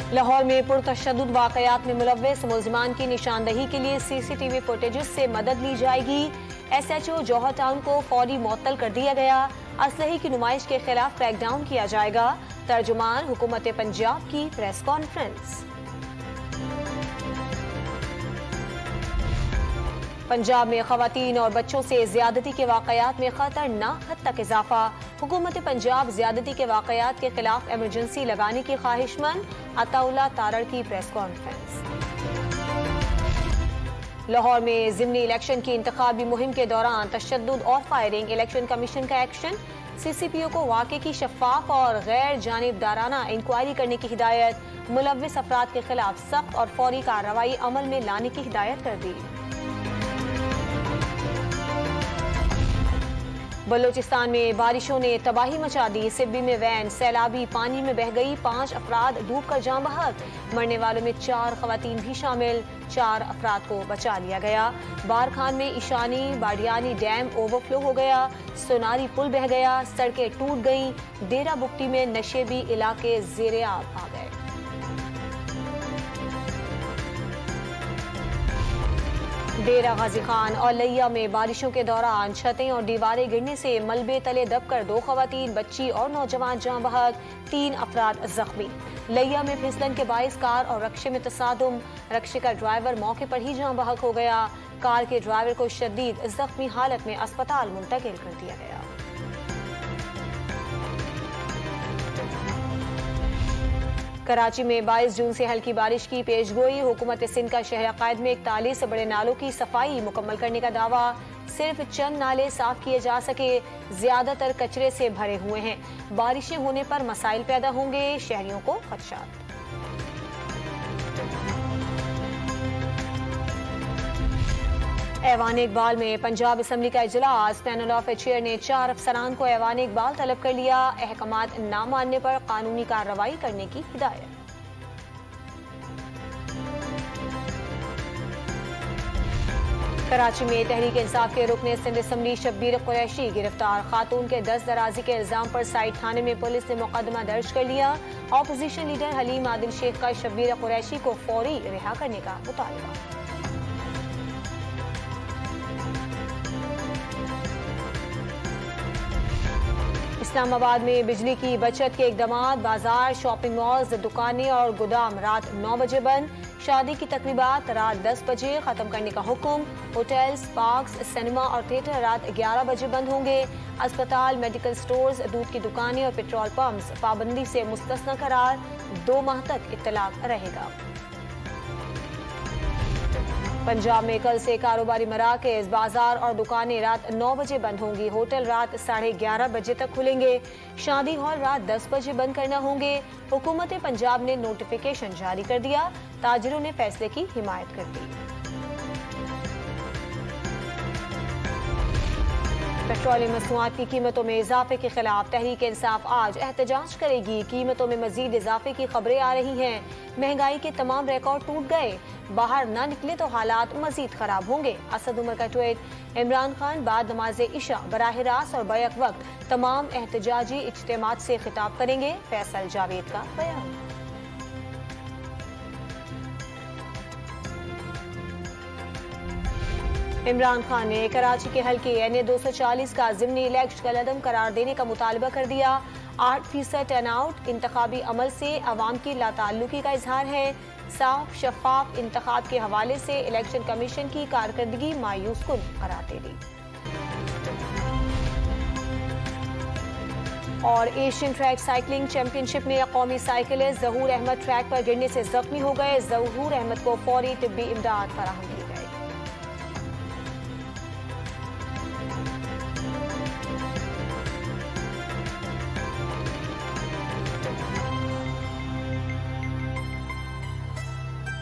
लाहौर में पुरतशद्दुद वाकयात में मुलव्वस मुलजिमान की निशानदही के लिए CCTV फुटेजेस से मदद ली जाएगी। SHO जौहर टाउन को फौरी मुअत्तल कर दिया गया। असलहे की नुमाइश के खिलाफ क्रैकडाउन किया जाएगा। तर्जुमान हुकूमत पंजाब की प्रेस कॉन्फ्रेंस। पंजाब में खवातीन और बच्चों से ज्यादती के वाकयात में खतरनाक हद तक इजाफा। हुकूमत पंजाब ज्यादती के वाकयात के खिलाफ एमरजेंसी लगाने की ख्वाहिशमंद। अताउल्लाह तारड़ की प्रेस कॉन्फ्रेंस। लाहौर में ज़िमनी इलेक्शन की इंतखाबी मुहिम के दौरान तशद्दुद और फायरिंग। इलेक्शन कमीशन का एक्शन। CCPO को वाक़े की शफाफ और गैर जानिबदाराना इंक्वायरी करने की हिदायत। मुलव्विस अफराद के खिलाफ सख्त और फौरी कार्रवाई अमल में लाने की हिदायत कर दी। बलोचिस्तान में बारिशों ने तबाही मचा दी। सिब्बी में वैन सैलाबी पानी में बह गई। 5 अफराद डूबकर जान बहक। मरने वालों में 4 खवातीन भी शामिल। 4 अफराद को बचा लिया गया। बारखान में ईशानी बाडियानी डैम ओवरफ्लो हो गया। सोनारी पुल बह गया। सड़कें टूट गईं। डेरा बुक्टी में नशेबी इलाके ज़ेरे आब आ गए। डेरा गाजी खान और लैया में बारिशों के दौरान छतें और दीवारें गिरने से मलबे तले दबकर 2 खवातीन, बच्ची और नौजवान जान बहक। 3 अफराद जख्मी। लैया में फिसलन के बाइस कार और रक्शे में तसादुम। रक्शे का ड्राइवर मौके पर ही जान बहक हो गया। कार के ड्राइवर को शदीद जख्मी हालत में अस्पताल मुंतकिल कर दिया गया। कराची में 22 जून से हल्की बारिश की पेशगोई। हुकूमत सिंध का शहर कायद में 41 बड़े नालों की सफाई मुकम्मल करने का दावा। सिर्फ चंद नाले साफ किए जा सके, ज्यादातर कचरे से भरे हुए हैं। बारिशें होने पर मसाइल पैदा होंगे, शहरियों को खदशात। ऐवान इकबाल में पंजाब असम्बली का इजलास। पैनल ऑफ चेयर ने 4 अफसरान को ऐवान इकबाल तलब कर लिया। अहकामात न मानने पर कानूनी कार्रवाई करने की हिदायत। कराची में तहरीक इंसाफ के रुकने सिंध असम्बली शब्बीर कुरैशी गिरफ्तार। खातून के 10 दराजी के इल्जाम पर साइड थाने में पुलिस ने मुकदमा दर्ज कर लिया। ऑपोजिशन लीडर हलीम आदिल शेख का शब्बीर कुरैशी को फौरी रिहा करने का मुतालबा। इस्लामाबाद में बिजली की बचत के इकदाम। बाजार, शॉपिंग मॉल्स, दुकानें और गोदाम रात 9 बजे बंद। शादी की तकरीबात रात 10 बजे खत्म करने का हुक्म। होटल्स, पार्क्स, सिनेमा और थिएटर रात 11 बजे बंद होंगे। अस्पताल, मेडिकल स्टोर्स, दूध की दुकानें और पेट्रोल पंप्स पाबंदी से मुस्तस्ना करार। 2 माह तक इत्तलाक रहेगा। पंजाब में कल से कारोबारी मराकज, बाजार और दुकानें रात 9 बजे बंद होंगी। होटल रात 11:30 बजे तक खुलेंगे। शादी हॉल रात 10 बजे बंद करना होंगे। हुकूमत पंजाब ने नोटिफिकेशन जारी कर दिया। ताजिरों ने फैसले की हिमायत कर दी। पेट्रोलियम मसनूआत की कीमतों में इजाफे के खिलाफ तहरीक इंसाफ आज एहतजाज करेगी। कीमतों में मजीद इजाफे की खबरें आ रही हैं। महंगाई के तमाम रिकॉर्ड टूट गए। बाहर न निकले तो हालात मजीद खराब होंगे। असद उमर का ट्वीट। इमरान खान बाद नमाज इशा बराह रास्त और बैक वक्त तमाम एहतजाजी इज्तिमात से खिताब करेंगे। फैसल जावेद का बयान। इमरान खान ने कराची के हल्के NA 240 का ज़िमनी इलेक्शन कलअदम करार देने का मुतालबा कर दिया। 8% टर्नआउट इंतखाबी अमल से अवाम की लाताल्लुकी का इजहार है। साफ शफाफ इंतखाब के हवाले से इलेक्शन कमीशन की कारकर्दगी मायूस कुन करार दे दी। और एशियन ट्रैक साइकिलिंग चैंपियनशिप में कौमी साइकिलिस्ट जहूर अहमद ट्रैक पर गिरने से जख्मी हो गए। जहूर अहमद को फौरी तिब्बी इमदाद फराहम